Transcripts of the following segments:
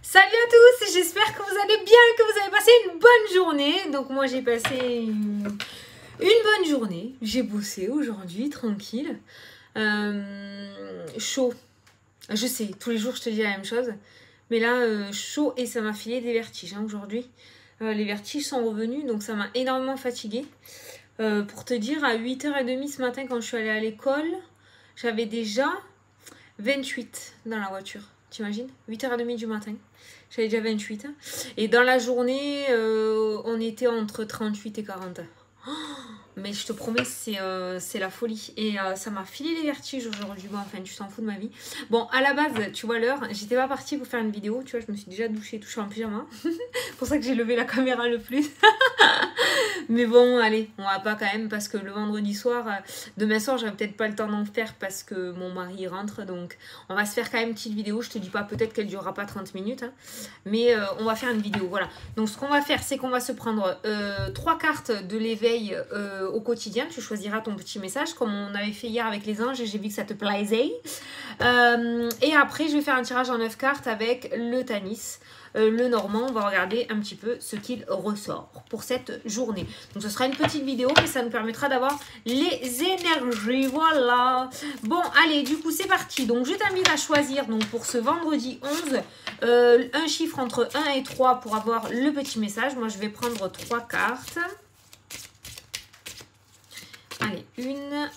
Salut à tous, j'espère que vous allez bien, que vous avez passé une bonne journée. Donc moi j'ai passé une bonne journée, j'ai bossé aujourd'hui, tranquille. Chaud, je sais, tous les jours je te dis la même chose. Mais là, chaud et ça m'a filé des vertiges aujourd'hui. Les vertiges sont revenus, donc ça m'a énormément fatiguée. Pour te dire, à 8h30 ce matin quand je suis allée à l'école, j'avais déjà 28 dans la voiture. T'imagines? 8h30 du matin. J'avais déjà 28. Et dans la journée, on était entre 38 et 40. Oh, mais je te promets, c'est la folie. Et ça m'a filé les vertiges aujourd'hui. Bon, enfin, tu t'en fous de ma vie. Bon, à la base, tu vois l'heure, j'étais pas partie pour faire une vidéo. Tu vois, je me suis déjà douchée, touchée en pyjama. C'est pour ça que j'ai levé la caméra le plus. Mais bon, allez, on va pas quand même parce que le vendredi soir, demain soir, j'aurai peut-être pas le temps d'en faire parce que mon mari rentre. Donc, on va se faire quand même une petite vidéo. Je te dis pas peut-être qu'elle durera pas 30 minutes. Hein, mais on va faire une vidéo, voilà. Donc, ce qu'on va faire, c'est qu'on va se prendre 3 cartes de l'éveil au quotidien. Tu choisiras ton petit message comme on avait fait hier avec les anges. J'ai vu que ça te plaisait. Et après, je vais faire un tirage en 9 cartes avec le Tanis. Le normand, on va regarder un petit peu ce qu'il ressort pour cette journée. Donc ce sera une petite vidéo, mais ça nous permettra d'avoir les énergies, voilà. Bon, allez, du coup, c'est parti. Donc je t'invite à choisir donc pour ce vendredi 11, un chiffre entre 1 et 3 pour avoir le petit message. Moi, je vais prendre 3 cartes. Allez, 1,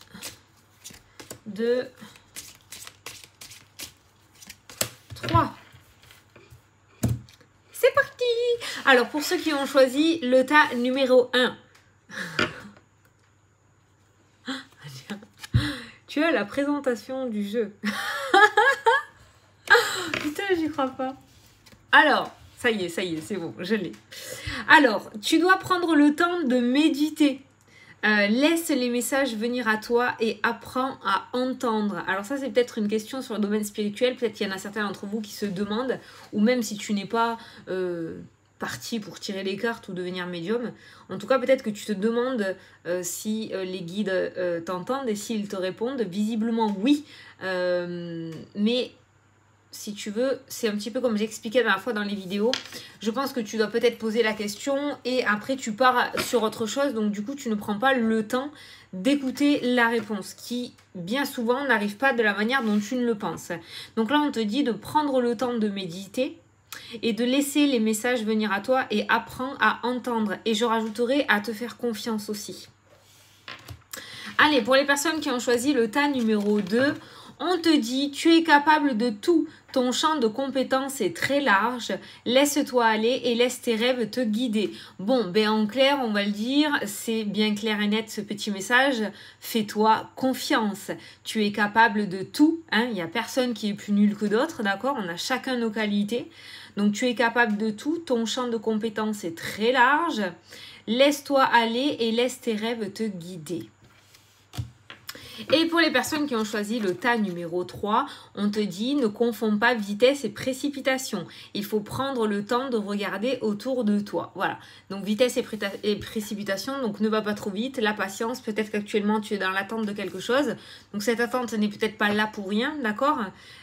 2, 3. C'est parti! Alors, pour ceux qui ont choisi le tas numéro 1. Tu as la présentation du jeu. Putain, j'y crois pas. Alors, ça y est, c'est bon, je l'ai. Alors, tu dois prendre le temps de méditer. Laisse les messages venir à toi et apprends à entendre. Alors ça, c'est peut-être une question sur le domaine spirituel. Peut-être qu'il y en a certains d'entre vous qui se demandent, ou même si tu n'es pas parti pour tirer les cartes ou devenir médium, en tout cas, peut-être que tu te demandes si les guides t'entendent et s'ils te répondent. Visiblement, oui. Mais si tu veux, c'est un petit peu comme j'expliquais la dernière fois dans les vidéos. Je pense que tu dois peut-être poser la question et après tu pars sur autre chose. Donc du coup, tu ne prends pas le temps d'écouter la réponse qui, bien souvent, n'arrive pas de la manière dont tu ne le penses. Donc là, on te dit de prendre le temps de méditer et de laisser les messages venir à toi et apprends à entendre. Et je rajouterai à te faire confiance aussi. Allez, pour les personnes qui ont choisi le tas numéro 2, on te dit, tu es capable de tout. Ton champ de compétences est très large. Laisse-toi aller et laisse tes rêves te guider. Bon, ben en clair, on va le dire, c'est bien clair et net ce petit message. Fais-toi confiance. Tu es capable de tout. Hein. Il n'y a personne qui est plus nul que d'autres, d'accord? On a chacun nos qualités. Donc, tu es capable de tout. Ton champ de compétences est très large. Laisse-toi aller et laisse tes rêves te guider. Et pour les personnes qui ont choisi le tas numéro 3, on te dit ne confonds pas vitesse et précipitation. Il faut prendre le temps de regarder autour de toi. Voilà. Donc vitesse et précipitation, donc ne va pas trop vite. La patience, peut-être qu'actuellement tu es dans l'attente de quelque chose. Donc cette attente n'est peut-être pas là pour rien, d'accord?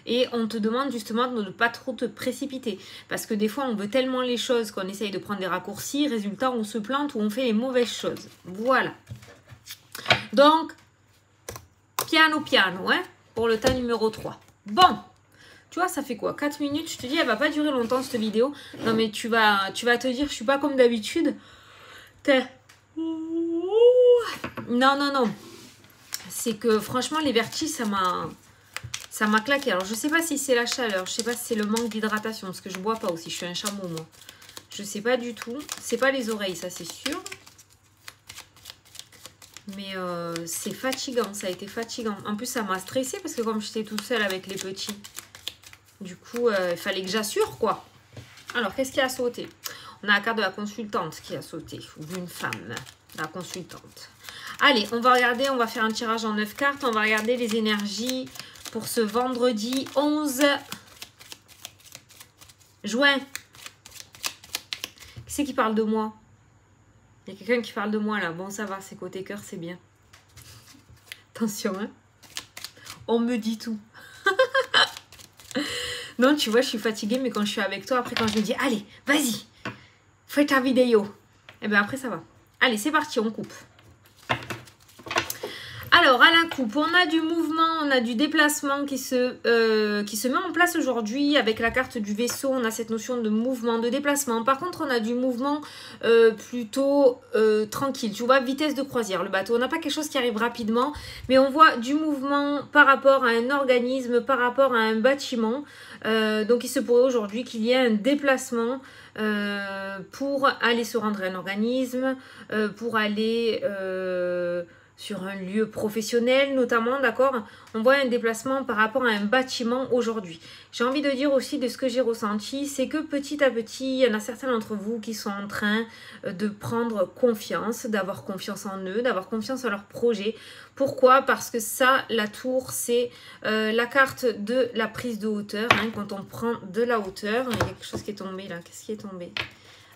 Et on te demande justement de ne pas trop te précipiter. Parce que des fois on veut tellement les choses qu'on essaye de prendre des raccourcis. Résultat, on se plante ou on fait les mauvaises choses. Voilà. Donc, piano, hein, pour le tas numéro 3. Bon, tu vois, ça fait quoi? 4 minutes, je te dis, elle va pas durer longtemps cette vidéo. Non, mais tu vas te dire, je suis pas comme d'habitude. Non. C'est que franchement, les vertiges, ça m'a claqué. Alors, je sais pas si c'est la chaleur, je sais pas si c'est le manque d'hydratation, parce que je bois pas aussi, je suis un chameau, moi. Je sais pas du tout. C'est pas les oreilles, ça, c'est sûr. Mais c'est fatigant, ça a été fatigant. En plus, ça m'a stressée parce que comme j'étais toute seule avec les petits, du coup, il fallait que j'assure, quoi. Alors, qu'est-ce qui a sauté? On a la carte de la consultante qui a sauté, ou d'une femme, la consultante. Allez, on va regarder, on va faire un tirage en 9 cartes. On va regarder les énergies pour ce vendredi 11 juin. Qui c'est qui parle de moi? Il y a quelqu'un qui parle de moi là. Bon, ça va, c'est côté cœur, c'est bien. Attention, hein. On me dit tout. Non, tu vois, je suis fatiguée, mais quand je suis avec toi, après, quand je me dis, allez, vas-y, fais ta vidéo. Et bien après, ça va. Allez, c'est parti, on coupe. Alors, à la coupe, on a du mouvement, on a du déplacement qui se met en place aujourd'hui. Avec la carte du vaisseau, on a cette notion de mouvement, de déplacement. Par contre, on a du mouvement plutôt tranquille. Tu vois, vitesse de croisière, le bateau. On n'a pas quelque chose qui arrive rapidement, mais on voit du mouvement par rapport à un organisme, par rapport à un bâtiment. Donc, il se pourrait aujourd'hui qu'il y ait un déplacement pour aller se rendre à un organisme, pour aller... sur un lieu professionnel notamment, d'accord? On voit un déplacement par rapport à un bâtiment aujourd'hui. J'ai envie de dire aussi de ce que j'ai ressenti, c'est que petit à petit, il y en a certains d'entre vous qui sont en train de prendre confiance, d'avoir confiance en eux, d'avoir confiance en leur projet. Pourquoi? Parce que ça, la tour, c'est la carte de la prise de hauteur. Hein, quand on prend de la hauteur, il y a quelque chose qui est tombé là. Qu'est-ce qui est tombé?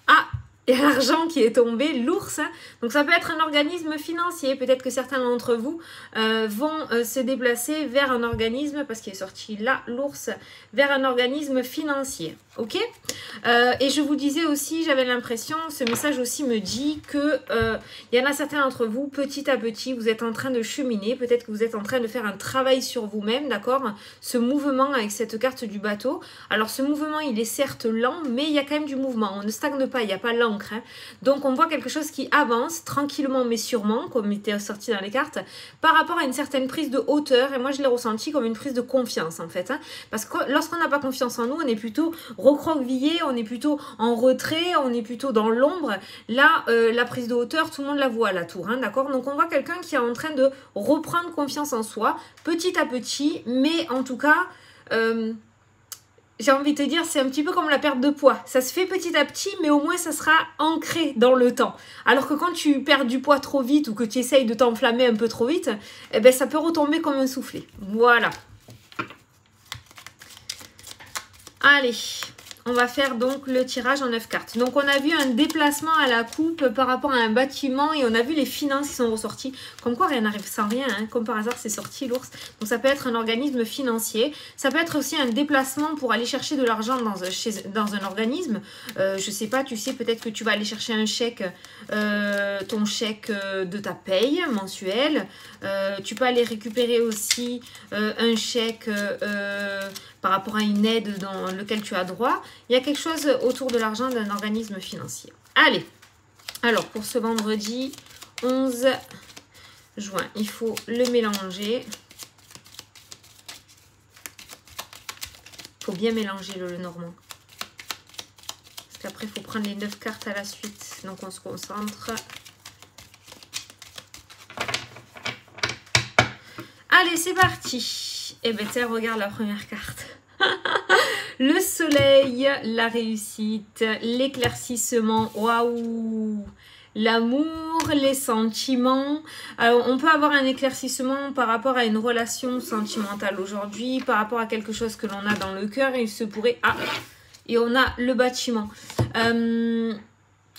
Ah! Et l'argent qui est tombé, l'ours. Hein. Donc ça peut être un organisme financier. Peut-être que certains d'entre vous vont se déplacer vers un organisme, parce qu'il est sorti là, l'ours, vers un organisme financier. Ok? Et je vous disais aussi, j'avais l'impression, ce message aussi me dit que il y en a certains d'entre vous, petit à petit, vous êtes en train de cheminer. Peut-être que vous êtes en train de faire un travail sur vous-même, d'accord? Ce mouvement avec cette carte du bateau. Alors ce mouvement, il est certes lent, mais il y a quand même du mouvement. On ne stagne pas, il n'y a pas l'encre. Hein. Donc on voit quelque chose qui avance tranquillement mais sûrement, comme il était sorti dans les cartes, par rapport à une certaine prise de hauteur. Et moi je l'ai ressenti comme une prise de confiance en fait. Hein. Parce que lorsqu'on n'a pas confiance en nous, on est plutôt recroquevillé, on est plutôt en retrait, on est plutôt dans l'ombre. Là, la prise de hauteur, tout le monde la voit à la tour, hein, d'accord? Donc on voit quelqu'un qui est en train de reprendre confiance en soi, petit à petit, mais en tout cas... j'ai envie de te dire, c'est un petit peu comme la perte de poids. Ça se fait petit à petit, mais au moins ça sera ancré dans le temps. Alors que quand tu perds du poids trop vite ou que tu essayes de t'enflammer un peu trop vite, eh ben ça peut retomber comme un soufflet. Voilà. Allez, on va faire donc le tirage en 9 cartes. Donc on a vu un déplacement à la coupe par rapport à un bâtiment et on a vu les finances qui sont ressorties. Comme quoi rien n'arrive sans rien, hein. Comme par hasard c'est sorti l'ours. Donc ça peut être un organisme financier. Ça peut être aussi un déplacement pour aller chercher de l'argent dans un organisme. Je sais pas, tu sais, peut-être que tu vas aller chercher un chèque, ton chèque de ta paye mensuelle. Tu peux aller récupérer aussi un chèque... par rapport à une aide dans laquelle tu as droit, il y a quelque chose autour de l'argent d'un organisme financier. Allez, alors pour ce vendredi 11 juin, il faut le mélanger. Il faut bien mélanger le normand. Parce qu'après, il faut prendre les 9 cartes à la suite. Donc on se concentre. Allez, c'est parti. Eh bien, tiens, regarde la première carte. Le soleil, la réussite, l'éclaircissement, waouh, l'amour, les sentiments. Alors, on peut avoir un éclaircissement par rapport à une relation sentimentale aujourd'hui, par rapport à quelque chose que l'on a dans le cœur, et il se pourrait... Ah, et on a le bâtiment.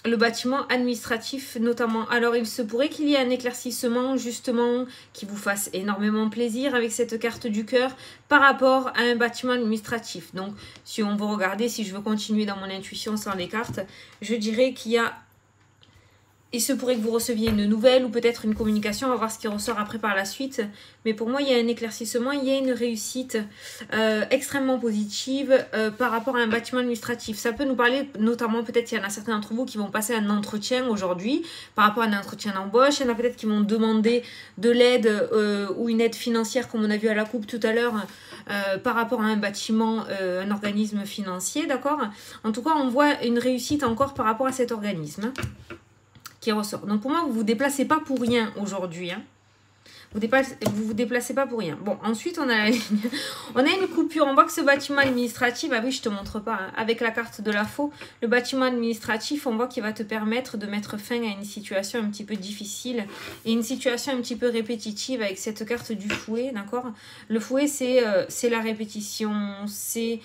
Le bâtiment administratif notamment. Alors il se pourrait qu'il y ait un éclaircissement justement qui vous fasse énormément plaisir avec cette carte du cœur par rapport à un bâtiment administratif. Donc si on veut regarder, si je veux continuer dans mon intuition sans les cartes, je dirais qu'il y a... Il se pourrait que vous receviez une nouvelle ou peut-être une communication, on va voir ce qui ressort après par la suite. Mais pour moi, il y a un éclaircissement, il y a une réussite extrêmement positive par rapport à un bâtiment administratif. Ça peut nous parler, notamment peut-être il y en a certains d'entre vous qui vont passer un entretien aujourd'hui par rapport à un entretien d'embauche. Il y en a peut-être qui vont demander de l'aide ou une aide financière comme on a vu à la coupe tout à l'heure par rapport à un bâtiment, un organisme financier, d'accord? En tout cas, on voit une réussite encore par rapport à cet organisme. Qui ressort. Donc pour moi, vous ne vous déplacez pas pour rien aujourd'hui. Hein. Vous déplacez pas pour rien. Bon, ensuite, on a une coupure. On voit que ce bâtiment administratif, ah oui, je te montre pas, hein, avec la carte de la faux, le bâtiment administratif, on voit qu'il va te permettre de mettre fin à une situation un petit peu difficile et une situation un petit peu répétitive avec cette carte du fouet, d'accord? Le fouet, c'est la répétition, c'est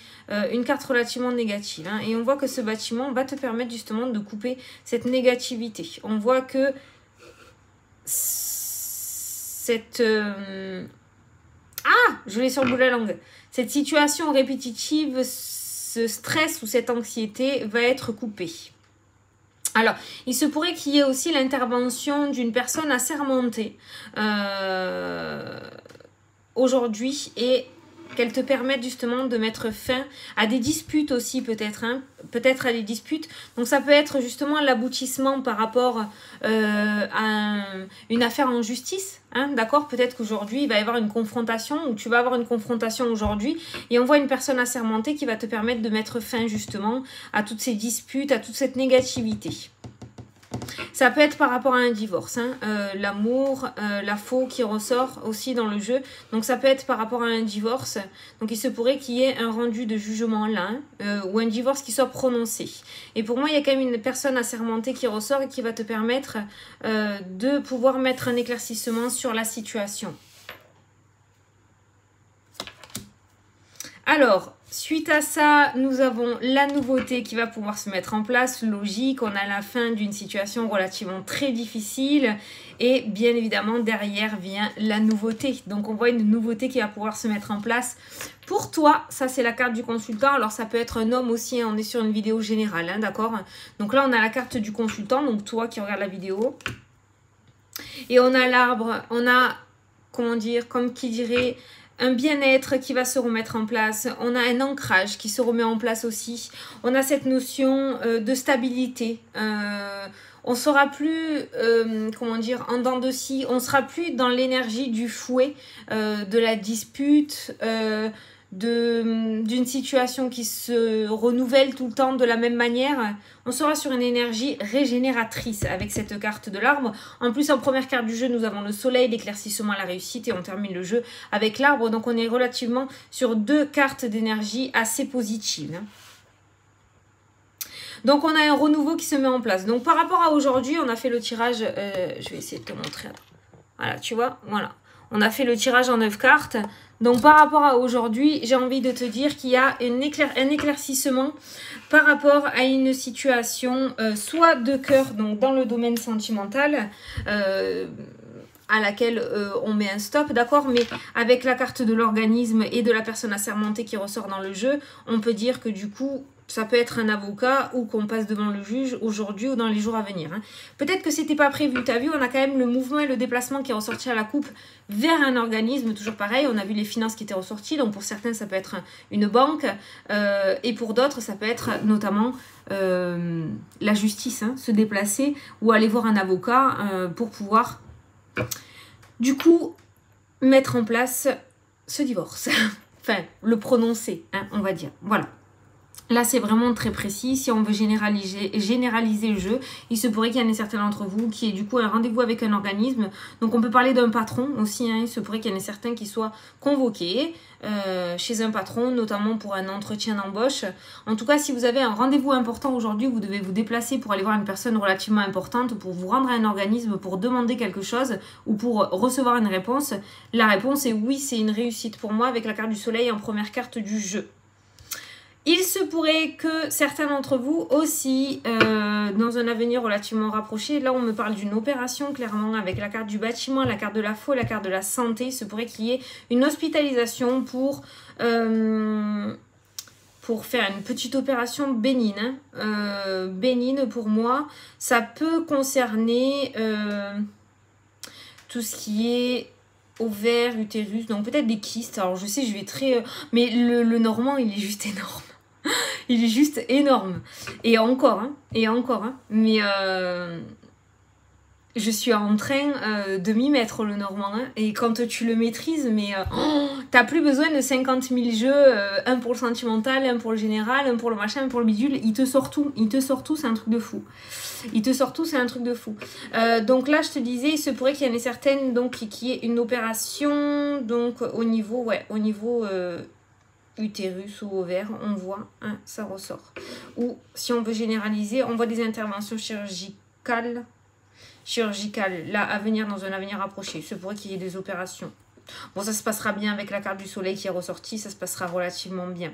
une carte relativement négative. Hein, et on voit que ce bâtiment va te permettre justement de couper cette négativité. On voit que Je l'ai sur le bout de la langue. Cette situation répétitive, ce stress ou cette anxiété va être coupée. Alors, il se pourrait qu'il y ait aussi l'intervention d'une personne assermentée aujourd'hui et qu'elle te permette justement de mettre fin à des disputes aussi peut-être, hein, peut-être à des disputes. Donc ça peut être justement l'aboutissement par rapport à une affaire en justice, hein, d'accord? Peut-être qu'aujourd'hui il va y avoir une confrontation ou tu vas avoir une confrontation aujourd'hui et on voit une personne assermentée qui va te permettre de mettre fin justement à toutes ces disputes, à toute cette négativité. Ça peut être par rapport à un divorce, hein, l'amour, la faux qui ressort aussi dans le jeu. Donc ça peut être par rapport à un divorce. Donc il se pourrait qu'il y ait un rendu de jugement là, ou un divorce qui soit prononcé. Et pour moi, il y a quand même une personne assermentée qui ressort et qui va te permettre de pouvoir mettre un éclaircissement sur la situation. Alors, suite à ça, nous avons la nouveauté qui va pouvoir se mettre en place, logique. On a la fin d'une situation relativement très difficile et bien évidemment derrière vient la nouveauté. Donc on voit une nouveauté qui va pouvoir se mettre en place. Pour toi, ça c'est la carte du consultant. Alors ça peut être un homme aussi, hein, on est sur une vidéo générale, hein, d'accord? Donc là on a la carte du consultant, donc toi qui regardes la vidéo. Et on a l'arbre, on a, comment dire, comme qui dirait... un bien-être qui va se remettre en place. On a un ancrage qui se remet en place aussi. On a cette notion de stabilité. On sera plus, comment dire, en dents de scie. On sera plus dans l'énergie du fouet, de la dispute, d'une situation qui se renouvelle tout le temps de la même manière. On sera sur une énergie régénératrice avec cette carte de l'arbre. En plus, en première carte du jeu, nous avons le soleil, l'éclaircissement, la réussite et on termine le jeu avec l'arbre. Donc, on est relativement sur deux cartes d'énergie assez positives. Donc, on a un renouveau qui se met en place. Donc, par rapport à aujourd'hui, on a fait le tirage... je vais essayer de te montrer. Voilà, tu vois, voilà. On a fait le tirage en 9 cartes. Donc, par rapport à aujourd'hui, j'ai envie de te dire qu'il y a un éclaircissement par rapport à une situation soit de cœur, donc dans le domaine sentimental, à laquelle on met un stop, d'accord? Mais avec la carte de l'organisme et de la personne assermentée qui ressort dans le jeu, on peut dire que du coup... ça peut être un avocat ou qu'on passe devant le juge aujourd'hui ou dans les jours à venir. Hein. Peut-être que c'était pas prévu. Tu as vu, on a quand même le mouvement et le déplacement qui est ressorti à la coupe vers un organisme. Toujours pareil, on a vu les finances qui étaient ressorties. Donc pour certains, ça peut être une banque. Et pour d'autres, ça peut être notamment la justice. Hein, se déplacer ou aller voir un avocat pour pouvoir, du coup, mettre en place ce divorce. Enfin, le prononcer, hein, on va dire. Voilà. Là, c'est vraiment très précis. Si on veut généraliser le jeu, il se pourrait qu'il y en ait certains d'entre vous qui aient du coup un rendez-vous avec un organisme. Donc, on peut parler d'un patron aussi. Hein. Il se pourrait qu'il y en ait certains qui soient convoqués chez un patron, notamment pour un entretien d'embauche. En tout cas, si vous avez un rendez-vous important aujourd'hui, vous devez vous déplacer pour aller voir une personne relativement importante, pour vous rendre à un organisme, pour demander quelque chose ou pour recevoir une réponse. La réponse est oui, c'est une réussite pour moi avec la carte du soleil en première carte du jeu. Il se pourrait que certains d'entre vous aussi, dans un avenir relativement rapproché, là on me parle d'une opération clairement avec la carte du bâtiment, la carte de la faux, la carte de la santé, il se pourrait qu'il y ait une hospitalisation pour faire une petite opération bénigne. Bénigne pour moi, ça peut concerner tout ce qui est ovaire, utérus, donc peut-être des kystes. Alors je sais, je vais très... mais le normand, il est juste énorme. Il est juste énorme. Et encore, hein. Et encore, hein. Mais je suis en train de m'y mettre, le normand. Hein. Et quand tu le maîtrises, mais t'as plus besoin de 50 000 jeux. Un pour le sentimental, un pour le général, un pour le machin, un pour le bidule. Il te sort tout. Il te sort tout, c'est un truc de fou. Il te sort tout, c'est un truc de fou. Donc là, je te disais, il se pourrait qu'il y en ait certaines donc, qui aient une opération donc, au niveau... Ouais, au niveau... utérus ou ovaire, on voit, hein, ça ressort. Ou si on veut généraliser, on voit des interventions chirurgicales, là, à venir dans un avenir approché. Il se pourrait qu'il y ait des opérations. Bon, ça se passera bien avec la carte du soleil qui est ressortie, ça se passera relativement bien.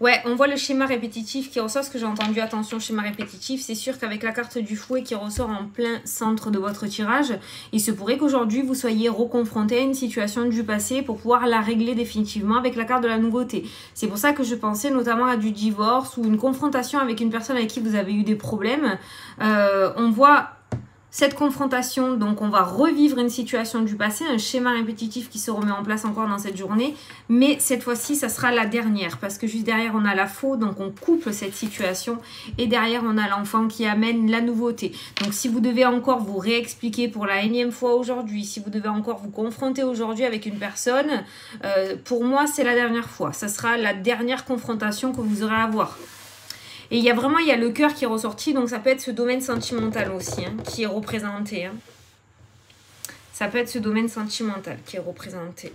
Ouais, on voit le schéma répétitif qui ressort, ce que j'ai entendu, attention, schéma répétitif. C'est sûr qu'avec la carte du fouet qui ressort en plein centre de votre tirage, il se pourrait qu'aujourd'hui, vous soyez reconfronté à une situation du passé pour pouvoir la régler définitivement avec la carte de la nouveauté. C'est pour ça que je pensais notamment à du divorce ou une confrontation avec une personne avec qui vous avez eu des problèmes. On voit cette confrontation, donc on va revivre une situation du passé, un schéma répétitif qui se remet en place encore dans cette journée, mais cette fois-ci, ça sera la dernière, parce que juste derrière, on a la faux, donc on couple cette situation, et derrière, on a l'enfant qui amène la nouveauté. Donc si vous devez encore vous réexpliquer pour la énième fois aujourd'hui, si vous devez encore vous confronter aujourd'hui avec une personne, pour moi, c'est la dernière fois. Ça sera la dernière confrontation que vous aurez à avoir. Et il y a le cœur qui est ressorti, donc ça peut être ce domaine sentimental aussi, hein, qui est représenté. Hein. Ça peut être ce domaine sentimental qui est représenté.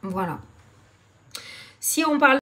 Voilà. Si on parle